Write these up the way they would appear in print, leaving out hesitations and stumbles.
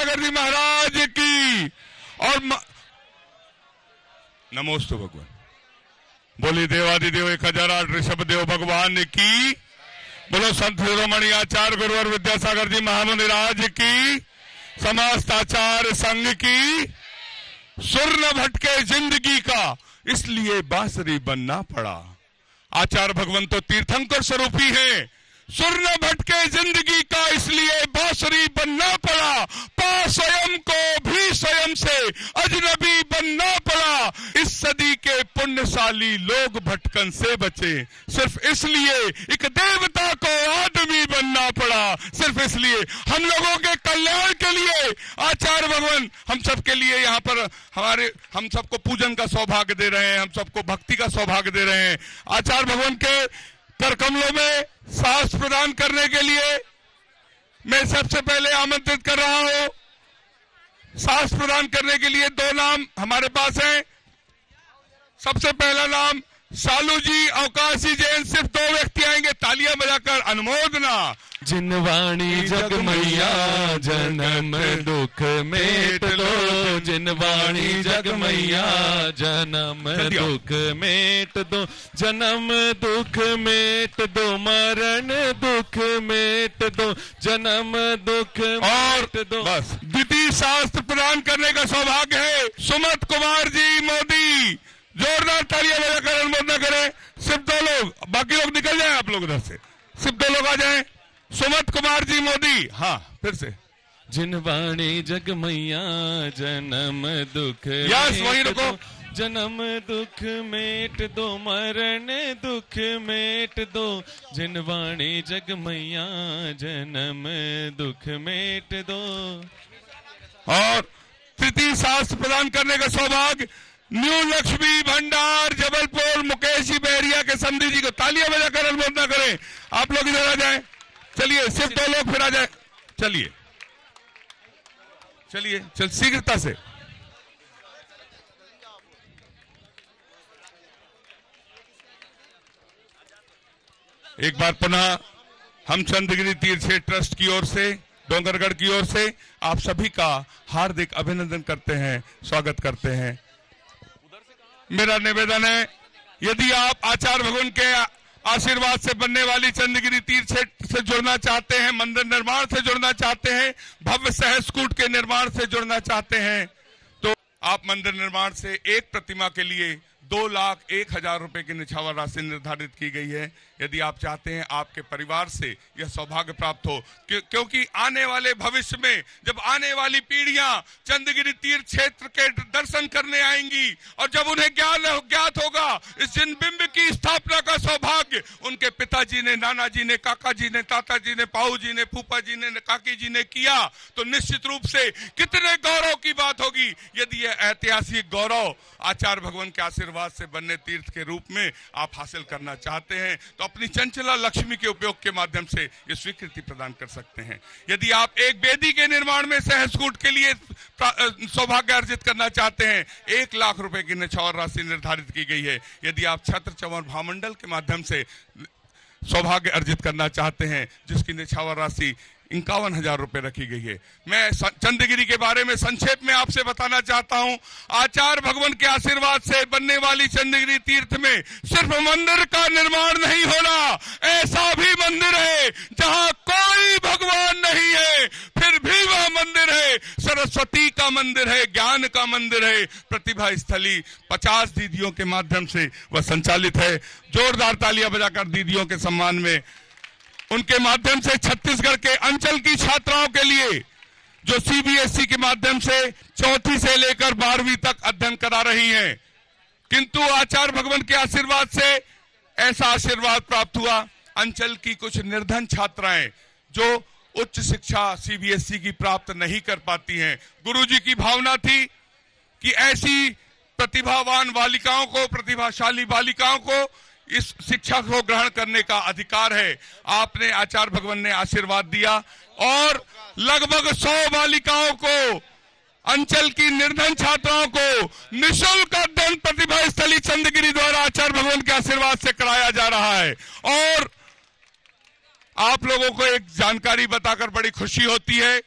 विद्यासागर जी महाराज की। और नमोस्तु भगवान। बोली देवादिदेव 1008 ऋषभ देव भगवान की। बोलो संत शिरोमणि आचार्य गुरुवर विद्यासागर जी महामुनिराज की। समस्त आचार्य संघ की। सुर न भटके जिंदगी का, इसलिए बांसुरी बनना पड़ा। आचार्य भगवान तो तीर्थंकर स्वरूपी है। सुर न भटके जिंदगी का, इसलिए बांसुरी बनना पड़ा। पा स्वयं को भी स्वयं से अजनबी बनना पड़ा। इस सदी के पुण्यशाली लोग भटकन से बचे, सिर्फ इसलिए एक देवता को आदमी बनना पड़ा। सिर्फ इसलिए हम लोगों के कल्याण के लिए आचार्य भगवान हम सबके लिए यहाँ पर हम सबको पूजन का सौभाग्य दे रहे हैं, हम सबको भक्ति का सौभाग्य दे रहे हैं। आचार्य भगवान के कर कमलों में साहस प्रदान करने के लिए मैं सबसे पहले आमंत्रित कर रहा हूं। साहस प्रदान करने के लिए दो नाम हमारे पास हैं। सबसे पहला नाम शालू जी, अवकाशी जैन। सिर्फ दो व्यक्ति आएंगे, तालियां बजाकर अनुमोदना। जिनवाणी जग मैया जन्म दुख मेट दो। जिनवाणी जग मैया जन्म दुख मेट दो। जन्म दुख मेट दो, मरण दुख मेट दो। जन्म दुख मेट दो। बस द्वितीय शास्त्र प्रदान करने का सौभाग्य है सुमत कुमार जी मोदी। जोरदार तालियां बजाकर अनुमोदन करें। सिर्फ दो लोग, बाकी लोग निकल जाएं। आप लोग इधर से सिर्फ दो लोग आ जाएं। सुमत कुमार जी मोदी। हाँ, फिर से। जिनवाणी जग मैया जन्म दुख यस, वहीं रुको। जन्म दुख मेट दो, मरण दुख मेट दो। जिनवाणी जग मैया जन्म दुख मेट दो। और तृतीय शास्त्र प्रदान करने का सौभाग्य न्यू लक्ष्मी भंडार जबलपुर मुकेश जी बहरिया के समधी जी को तालियां बजाकर अनुमोदन करें। आप लोग इधर आ जाएं। चलिए, सिर्फ दो लोग फिर आ जाए। चलिए चलिए, चल शीघ्रता से। एक बार पुनः हम चंद्रगिरी तीर्थ ट्रस्ट की ओर से, डोंगरगढ़ की ओर से आप सभी का हार्दिक अभिनंदन करते हैं, स्वागत करते हैं। मेरा निवेदन है, यदि आप आचार्य भगवान के आशीर्वाद से बनने वाली चंद्रगिरी तीर्थ से जुड़ना चाहते हैं, मंदिर निर्माण से जुड़ना चाहते हैं, भव्य सहस्कूट के निर्माण से जुड़ना चाहते हैं, तो आप मंदिर निर्माण से एक प्रतिमा के लिए 2,01,000 रुपए की निछावर राशि निर्धारित की गई है। यदि आप चाहते हैं आपके परिवार से यह सौभाग्य प्राप्त हो, क्योंकि आने वाले भविष्य में जब आने वाली पीढ़ियां चंद्रगिरी तीर्थ क्षेत्र के दर्शन करने आएंगी और जब उन्हें ज्ञात होगा इस जिन बिंब की स्थापना का सौभाग्य उनके पिताजी ने, नाना जी ने, काका जी ने, ताता जी ने, पाऊ जी ने, फूफा जी ने, काकी जी ने किया, तो निश्चित रूप से कितने गौरव की बात होगी। यदि यह ऐतिहासिक गौरव आचार्य भगवान के आशीर्वाद से बनने तीर्थ के रूप में आप हासिल करना चाहते हैं, तो अपनी चंचला लक्ष्मी के उपयोग के माध्यम से ये स्वीकृति प्रदान कर सकते हैं। यदि आप एक वेदी के निर्माण में सहस्कूट के लिए सौभाग्य अर्जित करना चाहते हैं, 1 लाख रुपए की निछावर राशि निर्धारित की गई है। यदि आप छत्र चंवर भामंडल के माध्यम से सौभाग्य अर्जित करना चाहते हैं, जिसकी निछावर राशि 51,000 रुपए रखी गई है। मैं चंद्रगिरी के बारे में संक्षेप में आपसे बताना चाहता हूं। आचार्य भगवान के आशीर्वाद से बनने वाली चंद्रगिरी तीर्थ में सिर्फ मंदिर का निर्माण नहीं होना, ऐसा भी मंदिर है जहां कोई भगवान नहीं है, फिर भी वह मंदिर है सरस्वती का मंदिर है, ज्ञान का मंदिर है। प्रतिभा स्थली 50 दीदियों के माध्यम से वह संचालित है। जोरदार तालियां बजाकर दीदियों के सम्मान में, उनके माध्यम से छत्तीसगढ़ के अंचल की छात्राओं के लिए जो सीबीएसई के माध्यम से 4वीं से लेकर 12वीं तक अध्ययन करा रही हैं, किंतु आचार्य भगवान के आशीर्वाद से ऐसा आशीर्वाद प्राप्त हुआ, अंचल की कुछ निर्धन छात्राएं जो उच्च शिक्षा सीबीएसई की प्राप्त नहीं कर पाती हैं, गुरुजी की भावना थी कि ऐसी प्रतिभावान बालिकाओं को, प्रतिभाशाली बालिकाओं को इस शिक्षा को ग्रहण करने का अधिकार है। आपने, आचार्य भगवान ने आशीर्वाद दिया और लगभग 100 बालिकाओं को, अंचल की निर्धन छात्राओं को निःशुल्क अध्ययन प्रतिभा स्थली चंद्रगिरी द्वारा आचार्य भगवान के आशीर्वाद से कराया जा रहा है। और आप लोगों को एक जानकारी बताकर बड़ी खुशी होती है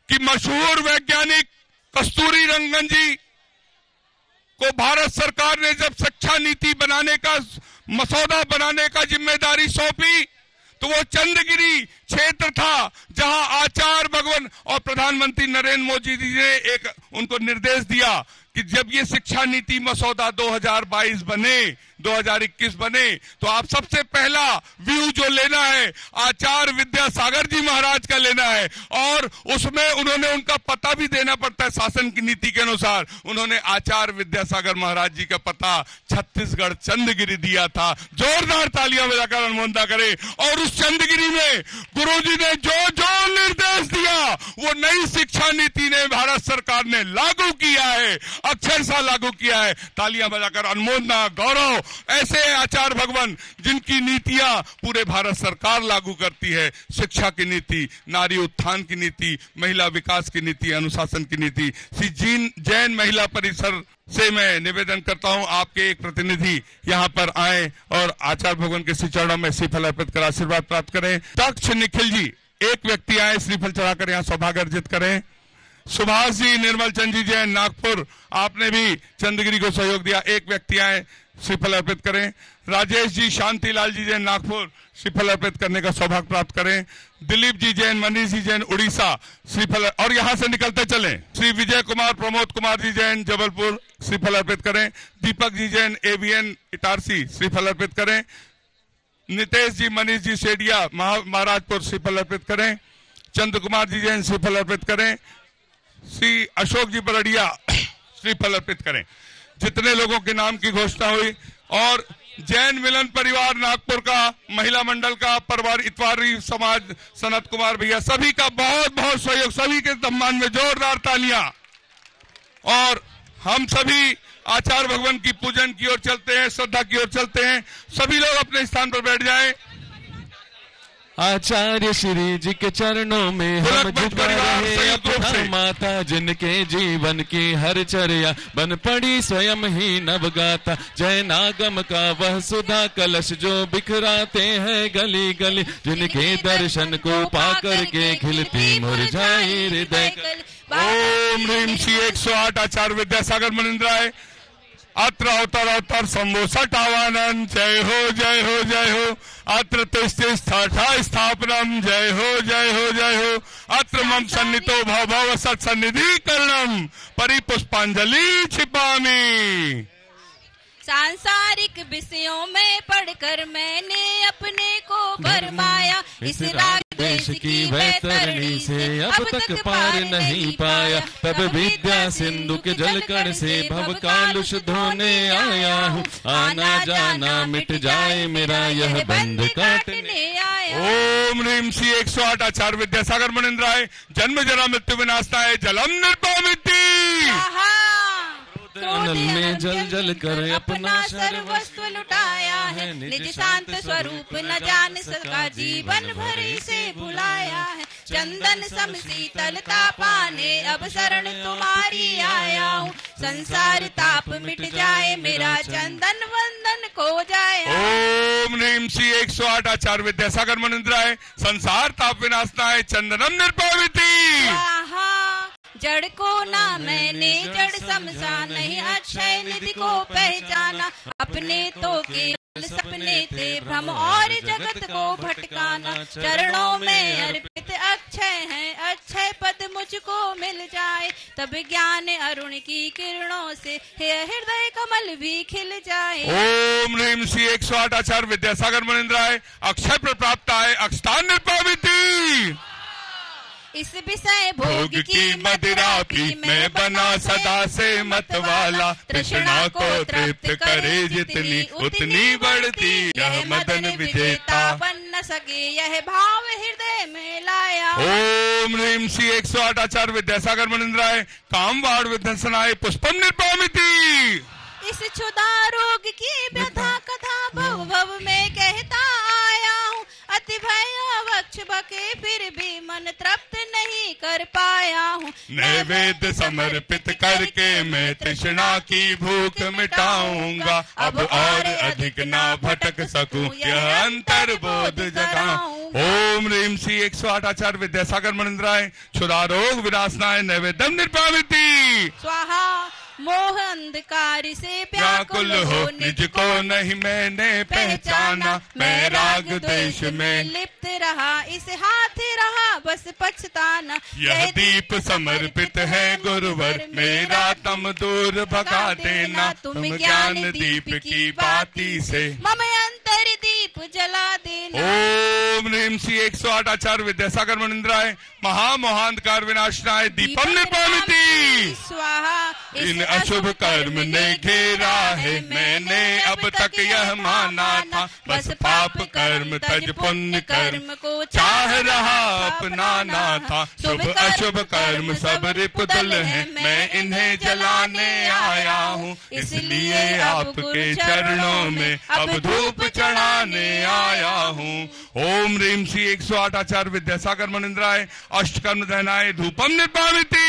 कि मशहूर वैज्ञानिक कस्तूरी रंगन जी को भारत सरकार ने जब शिक्षा नीति बनाने का मसौदा बनाने का जिम्मेदारी सौंपी तो वो चंद्रगिरी क्षेत्र था जहां आचार्य भगवान और प्रधानमंत्री नरेंद्र मोदी जी ने एक उनको निर्देश दिया कि जब ये शिक्षा नीति मसौदा 2022 बने 2021 बने तो आप सबसे पहला व्यू जो लेना है आचार्य विद्यासागर जी महाराज का लेना है और उसमें उन्होंने उनका पता भी देना पड़ता है शासन की नीति के अनुसार। उन्होंने आचार्य विद्यासागर महाराज जी का पता छत्तीसगढ़ चंद्रगिरी दिया था। जोरदार तालियां बजाकर अनुमोदन करें। और उस चंद्रगिरी में गुरुजी ने जो जो निर्देश दिया वो नई शिक्षा नीति ने भारत सरकार ने लागू किया है, अक्षरशः लागू किया है। तालियां बजाकर अनुमोदना गौरव। ऐसे आचार्य भगवान जिनकी नीतियां पूरे भारत सरकार लागू करती है। शिक्षा की नीति, नारी उत्थान की नीति, महिला विकास की नीति, अनुशासन की नीति। श्री जैन महिला परिसर से मैं निवेदन करता हूं आपके एक प्रतिनिधि यहां पर आए और आचार्य भगवान के श्री चरणों में श्रीफल अर्पित कर आशीर्वाद प्राप्त करें। दक्ष निखिल जी एक व्यक्ति आए श्रीफल चढ़ाकर यहां सौभाग्य अर्जित करें। सुभाष जी, निर्मल चंद जी जैन नागपुर, आपने भी चंद्रगिरी को सहयोग दिया, एक व्यक्ति आए श्रीफल अर्पित करें। राजेश जी, शांतिलाल जी जैन नागपुर, श्रीफल अर्पित करने का सौभाग्य प्राप्त करें। दिलीप जी जैन, मनीष जी जैन उड़ीसा, श्रीफल और यहां से निकलते चलें। श्री विजय कुमार, प्रमोद कुमार जी जैन जबलपुर, श्रीफल अर्पित करें। दीपक जी जैन एवीएन इटारसी, श्रीफल अर्पित करें। नितेश जी, मनीष जी सेडिया महाराजपुर, श्रीफल अर्पित करें। चंद्र कुमार जी जैन श्रीफल अर्पित करें। श्री अशोक जी बरड़िया श्रीफल अर्पित करें। जितने लोगों के नाम की घोषणा हुई और जैन मिलन परिवार नागपुर का महिला मंडल का परिवार इतवारी समाज सनत कुमार भैया सभी का बहुत बहुत सहयोग, सभी के सम्मान में जोरदार तालियां। और हम सभी आचार्य भगवान की पूजन की ओर चलते हैं, श्रद्धा की ओर चलते हैं। सभी लोग अपने स्थान पर बैठ जाएं। आचार्य श्री जी के चरणों में हम झुक रहे अपना माथा, जिनके जीवन की हर चर्या बन पड़ी स्वयं ही नवगाता। जैनागम का वह सुधा कलश जो बिखराते हैं गली गली, जिनके दर्शन को पाकर के खिलती मुरझाई हृदय। ओम ह्रीम श्री 108 आचार्य विद्यासागर मनिंद्राय अत्र अवतर अवतर शंभो सटावानन। जय हो जय हो जय हो। अत्र तिष्ठति स्थापनम। जय हो जय हो जय हो। अत्र मम सन्नितो भव भव सत्सन्निधिकरणम परिपुष्पांजलि छिपामि। सांसारिक विषयों में पढ़कर मैंने अपने को भरमाया, इस राग द्वेष की वैतरणी से अब तक पार नहीं पाया। तब विद्या सिंधु के जलकण से भव कालुष धोने आया हूँ, आना जाना मिट जाए मेरा यह बंध काटने आया। ओम ह्रीम श्री 108 आचार्य विद्यासागर मनिंद्राय जन्म जरा मृत्यु विनाशनाय जलम निर्भमिति। नल में जल जल कर अपना सर्वस्व लुटाया है, निज शांत स्वरूप न जान सका जीवन भर इसे भुलाया है। चंदन सम शीतलता पाने अब शरण तुम्हारी आया हूँ, संसार ताप मिट जाए मेरा चंदन वंदन खो जाए। ओम ह्रीम श्री 108 आचार्य विद्यासागर मनिंद्राय संसार ताप विनाशनाय चंदनम निर्भमिति। जड़ को ना मैंने जड़ समझा, नहीं अक्षय निधि को पहचाना। अपने तो केवल सपने थे भ्रम और जगत को भटकाना। चरणों में अर्पित अक्षय है, अक्षय पद मुझको मिल जाए। तब ज्ञान अरुण की किरणों से हृदय कमल भी खिल जाए। ओम ह्रीम श्री 108 आचार्य विद्यासागर मनिंद्राय अक्षय प्राप्त आए अक्षतान निर्भमिति। इस विषय भोग की मदिरा पी मैं बना सदा से मतवाला। तृष्णा को तृप्त करे जितनी उतनी बढ़ती यह मदन विजेता। बन न सके यह भाव हृदय में लाया। ओम ह्रीम श्री 108 आचार्य विद्यासागर मनिंद्राय कामवाड़ विध्वंसनाय पुष्पम निर्भमिति। इस क्षुधा रोग की व्यथा कथा भव भव में कहता आया हूँ, अति भय वक्ष बके फिर भी मन तृप्त नहीं कर पाया हूँ। नैवेद्य समर्पित करके मैं तृष्णा की भूख मिटाऊंगा, अब और अधिक ना भटक सकूं, यह अंतर बोध जगाऊं। ओम ह्रीम श्री 108 आचार्य विद्यासागर मुनिंद्राय क्षुधारोग विनाशनाय नैवेद्यम निर्पामिति स्वाहा। मोह अंधकार से व्याकुल हो निज को नहीं मैंने पहचाना, मैं राग देश में लिप्त रहा इस हाथ रहा बस पछताना। यह दीप समर्पित है गुरुवर मेरा तम दूर भगा देना, तुम ज्ञान दीप की बाती से मम अंतर दीप जला देना। ओम ह्रीम श्री 108 आचार्य विद्यासागर मुनिंद्राय महामोहांधकार विनाशनाय दीपम निर्पामिति स्वाहा। इन अशुभ कर्म ने घेरा है, मैंने अब तक यह माना था, बस पाप कर्म तज पुण्य कर्म को चाह रहा अपनाना था। शुभ अशुभ कर्म सब रिपुदल है, मैं इन्हें जलाने आया हूँ, इसलिए आपके चरणों में अब धूप चढ़ाने आया हूँ। ओम ह्रीम श्री 108 आचार्य विद्यासागर मुनिंद्राय अष्टकर्म दहनाय धूपम निर्पामिति।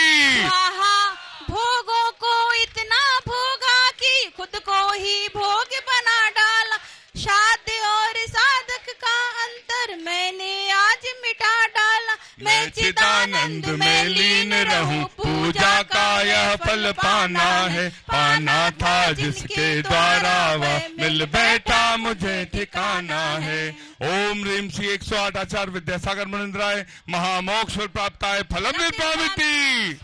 भोगों को इतना भोगा कि खुद को ही भोग बना डाला, साध्य और साधक का अंतर मैंने आज मिटा डाला। मैं चिदानंद में लीन रहूं, पूजा का यह फल पाना है, पाना था जिसके द्वारा वह मिल बैठा मुझे ठिकाना है। ओम ह्रीम श्री 108 आचार्य विद्यासागर मुनिंद्राय महामोक्ष प्राप्ताय फलम निर्पामिति।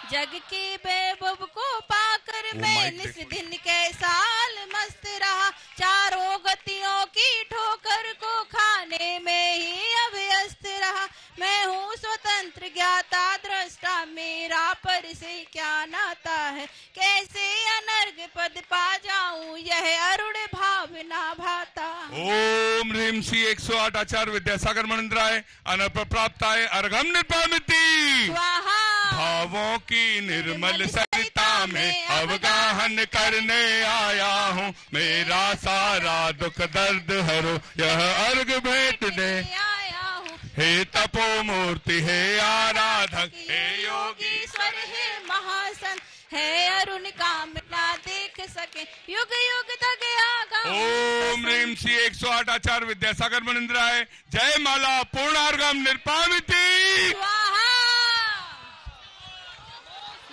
जग के वैभव को पाकर मैं निस दिन के साल मस्त रहा, चारों गतियों की ठोकर को खाने में ही अभ्यस्त रहा। मैं हूँ स्वतंत्र ज्ञाता दृष्टा, मेरा पर से क्या नाता है, कैसे अनर्घ पद पा जाऊं यह अरुण भावना भाता। ओम ह्रीम श्री 108 आचार्य विद्यासागर मुनिंद्राय अनर्प प्राप्ताय अर्घम निर्पामिति। स्वाहा। भावों की निर्मल सरिता में अवगाहन करने आया हूँ, मेरा सारा दुख दर्द हरो यह अर्घ भेंट दे आया हूँ। हे तपो मूर्ति हे आराधक हे योगीश्वर हे महासन, है अरुण काम ना देख सके युग युग तक आगा। ओम ह्रीम श्री 108 आचार्य विद्यासागर मुनिंद्राय जय माला पूर्णार्घम निर्पामिति।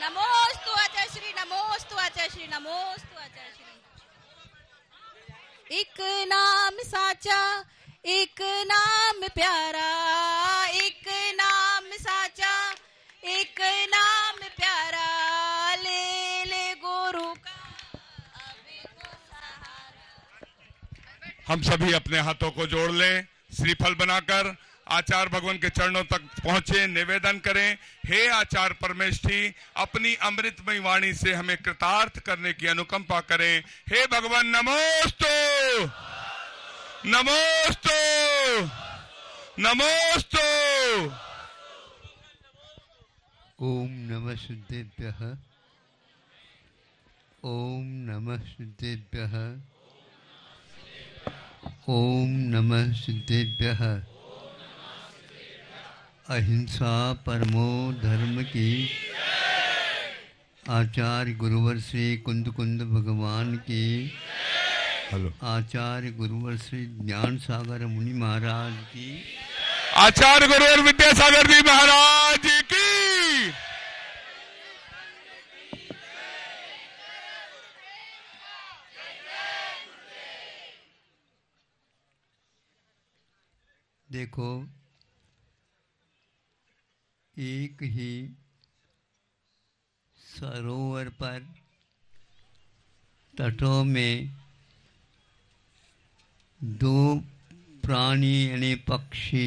नमोस्तु आचार्य श्री, नमोस्तु आचार्य श्री, नमोस्तु आचार्य श्री। एक नाम साचा एक नाम प्यारा, एक नाम साचा एक नाम प्यारा, ले ले गुरु का अभी को सहारा। हम सभी अपने हाथों को जोड़ लें, श्रीफल बनाकर आचार्य भगवान के चरणों तक पहुंचे, निवेदन करें, हे आचार्य परमेष्ठी अपनी अमृतमयी वाणी से हमें कृतार्थ करने की अनुकंपा करें। हे भगवान नमोस्तु नमोस्तु नमोस्तु। ओम नमः सिद्धेभ्यः, ओम नमः सिद्धेभ्यः, ओम नमः सिद्धेभ्यः। अहिंसा परमो धर्म की आचार्य गुरुवर श्री कुंद कुंद भगवान की, आचार्य गुरुवर श्री ज्ञान सागर मुनि महाराज की, आचार्य गुरुवर विद्यासागर जी महाराज की। देखो एक ही सरोवर पर तटों में दो प्राणी यानी पक्षी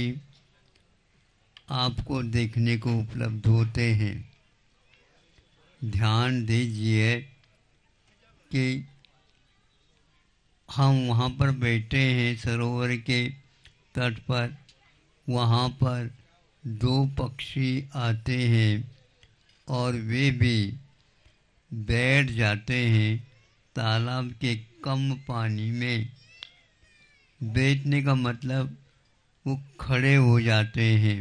आपको देखने को उपलब्ध होते हैं। ध्यान दीजिए कि हम वहाँ पर बैठे हैं सरोवर के तट पर, वहाँ पर दो पक्षी आते हैं और वे भी बैठ जाते हैं तालाब के कम पानी में। बैठने का मतलब वो खड़े हो जाते हैं।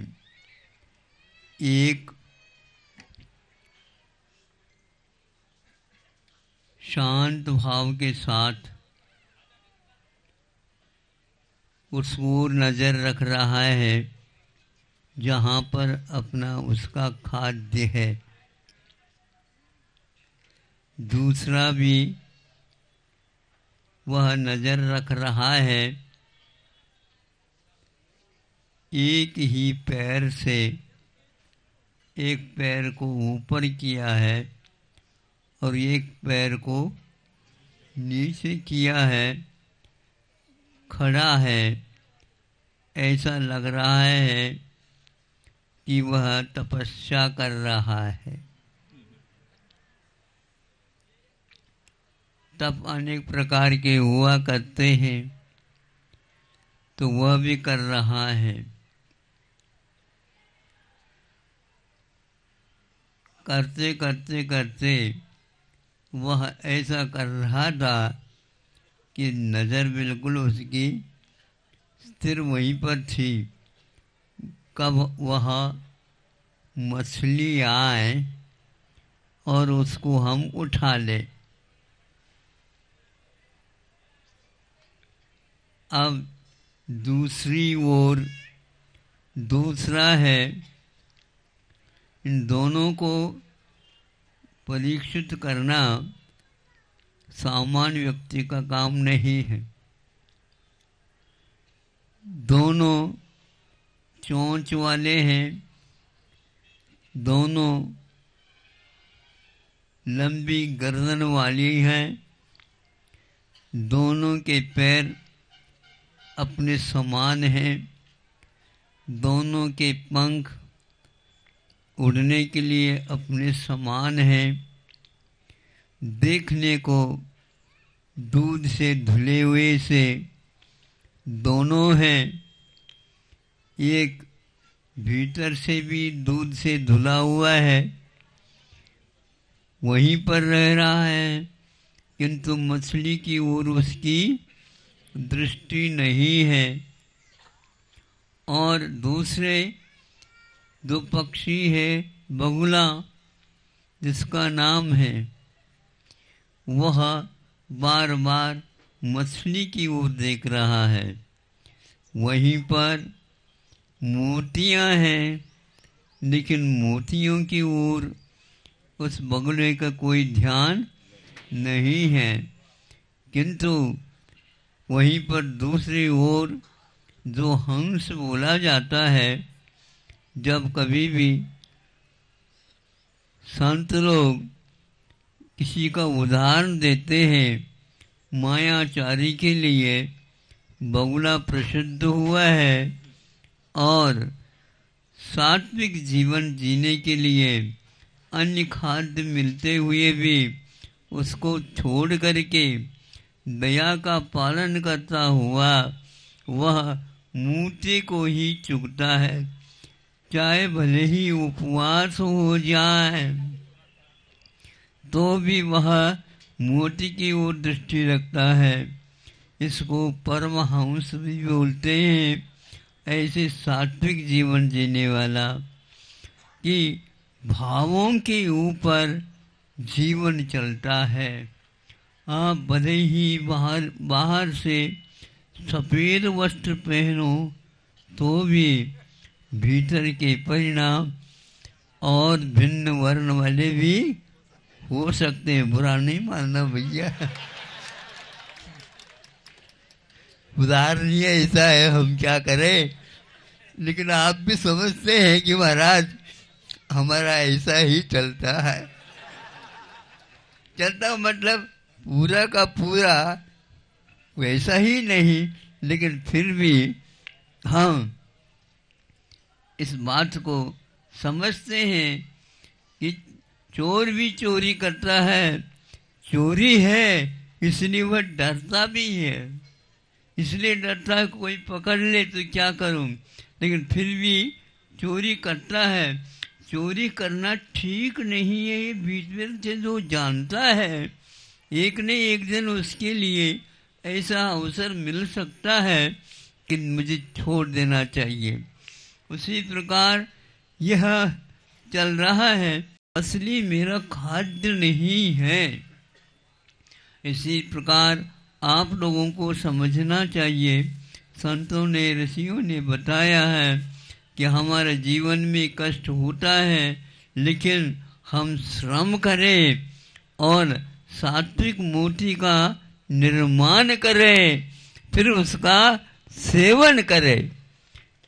एक शांत भाव के साथ उस ओर नजर रख रहा है जहाँ पर अपना उसका खाद्य है। दूसरा भी वह नजर रख रहा है एक ही पैर से, एक पैर को ऊपर किया है और एक पैर को नीचे किया है, खड़ा है। ऐसा लग रहा है कि वह तपस्या कर रहा है। तप अनेक प्रकार के हुआ करते हैं, तो वह भी कर रहा है। करते करते करते वह ऐसा कर रहा था कि नज़र बिल्कुल उसकी स्थिर वहीं पर थी। कब वह मछली आए और उसको हम उठा ले। अब दूसरी ओर दूसरा है, इन दोनों को परीक्षित करना सामान्य व्यक्ति का काम नहीं है। दोनों चोंच वाले हैं, दोनों लंबी गर्दन वाली हैं, दोनों के पैर अपने समान हैं, दोनों के पंख उड़ने के लिए अपने समान हैं। देखने को दूध से धुले हुए से दोनों हैं। एक भीतर से भी दूध से धुला हुआ है, वहीं पर रह रहा है, किंतु मछली की ओर उसकी दृष्टि नहीं है। और दूसरे दो पक्षी है बगुला, जिसका नाम है, वह बार बार मछली की ओर देख रहा है। वहीं पर मोतियां हैं, लेकिन मोतियों की ओर उस बगुले का कोई ध्यान नहीं है। किंतु वहीं पर दूसरी ओर जो हंस बोला जाता है, जब कभी भी संत लोग किसी का उदाहरण देते हैं, मायाचारी के लिए बगुला प्रसिद्ध हुआ है और सात्विक जीवन जीने के लिए अन्य खाद्य मिलते हुए भी उसको छोड़ करके दया का पालन करता हुआ वह मूर्ति को ही चुगता है, चाहे भले ही उपवास हो जाए तो भी वह मूर्ति की ओर दृष्टि रखता है। इसको परमहंस भी बोलते हैं। ऐसे सात्विक जीवन जीने वाला कि भावों के ऊपर जीवन चलता है। आप भले ही बाहर से सफ़ेद वस्त्र पहनो तो भी भीतर के परिणाम और भिन्न वर्ण वाले भी हो सकते हैं। बुरा नहीं मानना भैया, उदाहरण ही ऐसा है, हम क्या करें। लेकिन आप भी समझते हैं कि महाराज हमारा ऐसा ही चलता है। चलता मतलब पूरा का पूरा वैसा ही नहीं, लेकिन फिर भी हम इस बात को समझते हैं कि चोर भी चोरी करता है, चोरी है इसलिए वह डरता भी है, इसलिए डरता है कोई पकड़ ले तो क्या करूं, लेकिन फिर भी चोरी करता है। चोरी करना ठीक नहीं है, ये भीतर से जो जानता है, एक न एक दिन उसके लिए ऐसा अवसर मिल सकता है कि मुझे छोड़ देना चाहिए। उसी प्रकार यह चल रहा है, असली मेरा खाद्य नहीं है। इसी प्रकार आप लोगों को समझना चाहिए, संतों ने ऋषियों ने बताया है कि हमारे जीवन में कष्ट होता है, लेकिन हम श्रम करें और सात्विक मोती का निर्माण करें, फिर उसका सेवन करें।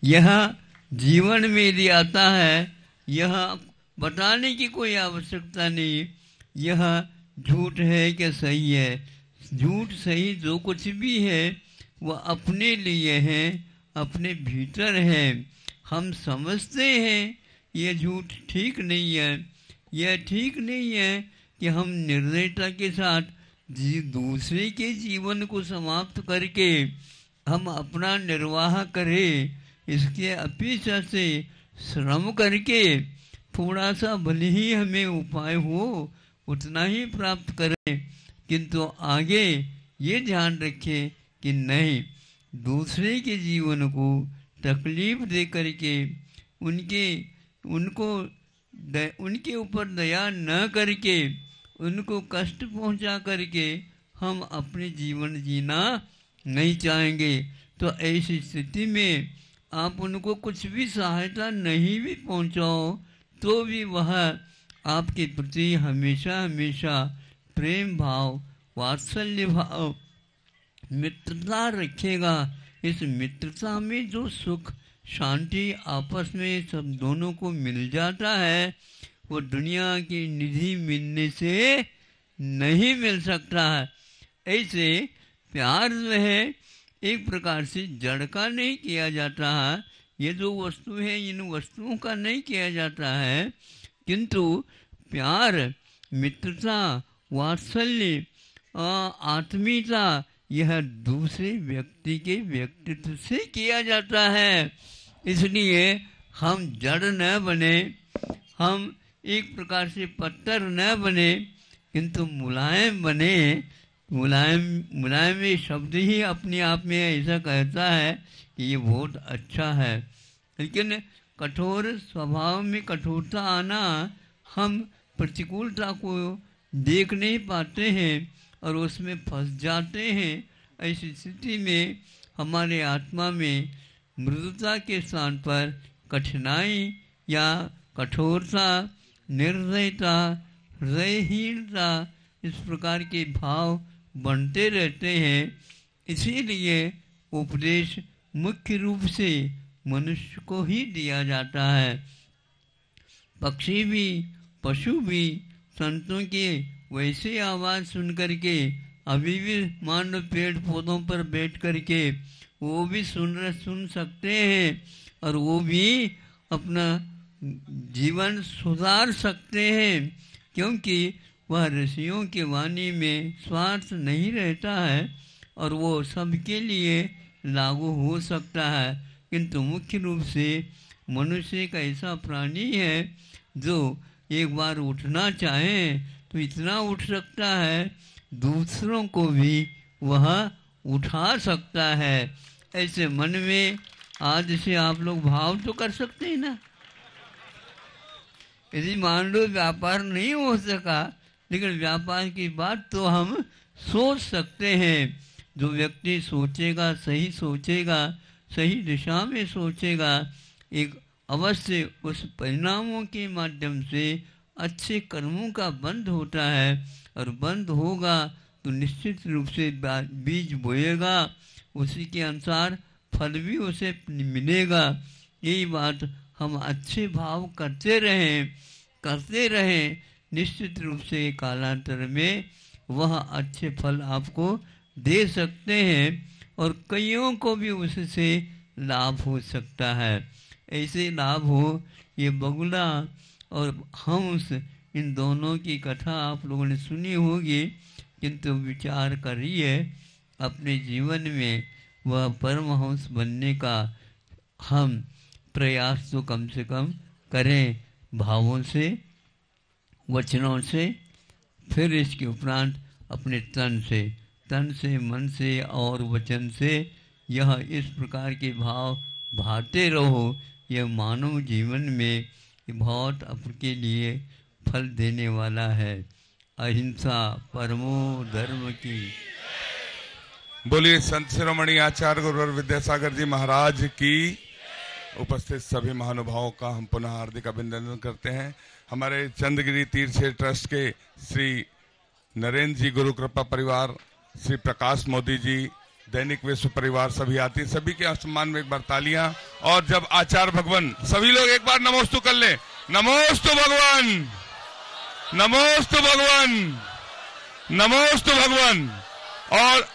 यह जीवन में यदि आता है, यह बताने की कोई आवश्यकता नहीं यह झूठ है कि सही है। झूठ सही जो कुछ भी है वह अपने लिए है, अपने भीतर है। हम समझते हैं ये झूठ ठीक नहीं है। यह ठीक नहीं है कि हम निर्दयता के साथ दूसरे के जीवन को समाप्त करके हम अपना निर्वाह करें। इसके अपेक्षा से श्रम करके थोड़ा सा भले ही हमें उपाय हो उतना ही प्राप्त करें, किंतु आगे ये ध्यान रखें कि नहीं, दूसरे के जीवन को तकलीफ दे करके उनके ऊपर दया न करके उनको कष्ट पहुंचा करके हम अपने जीवन जीना नहीं चाहेंगे। तो ऐसी स्थिति में आप उनको कुछ भी सहायता नहीं भी पहुंचाओ तो भी वह आपके प्रति हमेशा हमेशा प्रेम भाव, वात्सल्य भाव, मित्रता रखेगा। इस मित्रता में जो सुख शांति आपस में सब दोनों को मिल जाता है वो दुनिया की निधि मिलने से नहीं मिल सकता है। ऐसे प्यार जो है एक प्रकार से जड़ का नहीं किया जाता है। ये जो वस्तु है इन वस्तुओं का नहीं किया जाता है, किंतु प्यार, मित्रता, वात्सल्य, आत्मीयता यह दूसरे व्यक्ति के व्यक्तित्व से किया जाता है। इसलिए हम जड़ न बने, हम एक प्रकार से पत्थर न बने, किंतु मुलायम बने। मुलायम ये शब्द ही अपने आप में ऐसा कहता है कि ये बहुत अच्छा है, लेकिन कठोर स्वभाव में कठोरता आना, हम प्रतिकूलता को देख नहीं पाते हैं और उसमें फंस जाते हैं। ऐसी स्थिति में हमारे आत्मा में मृदुता के स्थान पर कठिनाई या कठोरता, निर्दयता, हृदयहीनता इस प्रकार के भाव बनते रहते हैं। इसीलिए उपदेश मुख्य रूप से मनुष्य को ही दिया जाता है। पक्षी भी, पशु भी संतों के वैसे आवाज़ सुन करके अभी भी मान लो पेड़ पौधों पर बैठ करके वो भी सुन सकते हैं और वो भी अपना जीवन सुधार सकते हैं, क्योंकि वह ऋषियों के वाणी में स्वार्थ नहीं रहता है और वो सबके लिए लागू हो सकता है। किंतु मुख्य रूप से मनुष्य एक ऐसा प्राणी है जो एक बार उठना चाहे तो इतना उठ सकता है, दूसरों को भी वह उठा सकता है। ऐसे मन में आज से आप लोग भाव तो कर सकते हैं ना। यदि मान लो व्यापार नहीं हो सका, लेकिन व्यापार की बात तो हम सोच सकते हैं। जो व्यक्ति सोचेगा, सही सोचेगा, सही दिशा में सोचेगा, एक अवश्य उस परिणामों के माध्यम से अच्छे कर्मों का बंध होता है और बंध होगा तो निश्चित रूप से बीज बोएगा, उसी के अनुसार फल भी उसे मिलेगा। यही बात हम अच्छे भाव करते रहें, निश्चित रूप से कालांतर में वह अच्छे फल आपको दे सकते हैं और कईयों को भी उससे लाभ हो सकता है। ऐसे लाभ हो, ये बगुला और हंस इन दोनों की कथा आप लोगों ने सुनी होगी, किंतु विचार करिए अपने जीवन में वह परमहंस बनने का हम प्रयास तो कम से कम करें, भावों से, वचनों से, फिर इसके उपरांत अपने तन से, मन से और वचन से यह इस प्रकार के भाव भाते रहो, यह मानव जीवन में बहुत आपके लिए फल देने वाला है। अहिंसा परमो धर्म की। बोलिए संत शिरोमणि आचार्य गुरुवर विद्यासागर जी महाराज की। उपस्थित सभी महानुभावों का हम पुनः हार्दिक अभिनंदन करते हैं। हमारे चंद्रगिरी तीर्थ ट्रस्ट के श्री नरेंद्र जी गुरु कृपा परिवार, श्री प्रकाश मोदी जी, दैनिक विश्व परिवार सभी आती, सभी के सम्मान में एक बार तालियां। और जब आचार्य भगवान, सभी लोग एक बार नमोस्तु कर ले। नमोस्तु भगवान, नमोस्तु भगवान, नमोस्तु भगवान। और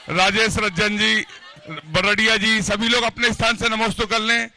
राजेश रंजन जी, बरडिया जी, सभी लोग अपने स्थान से नमोस्तु कर लें।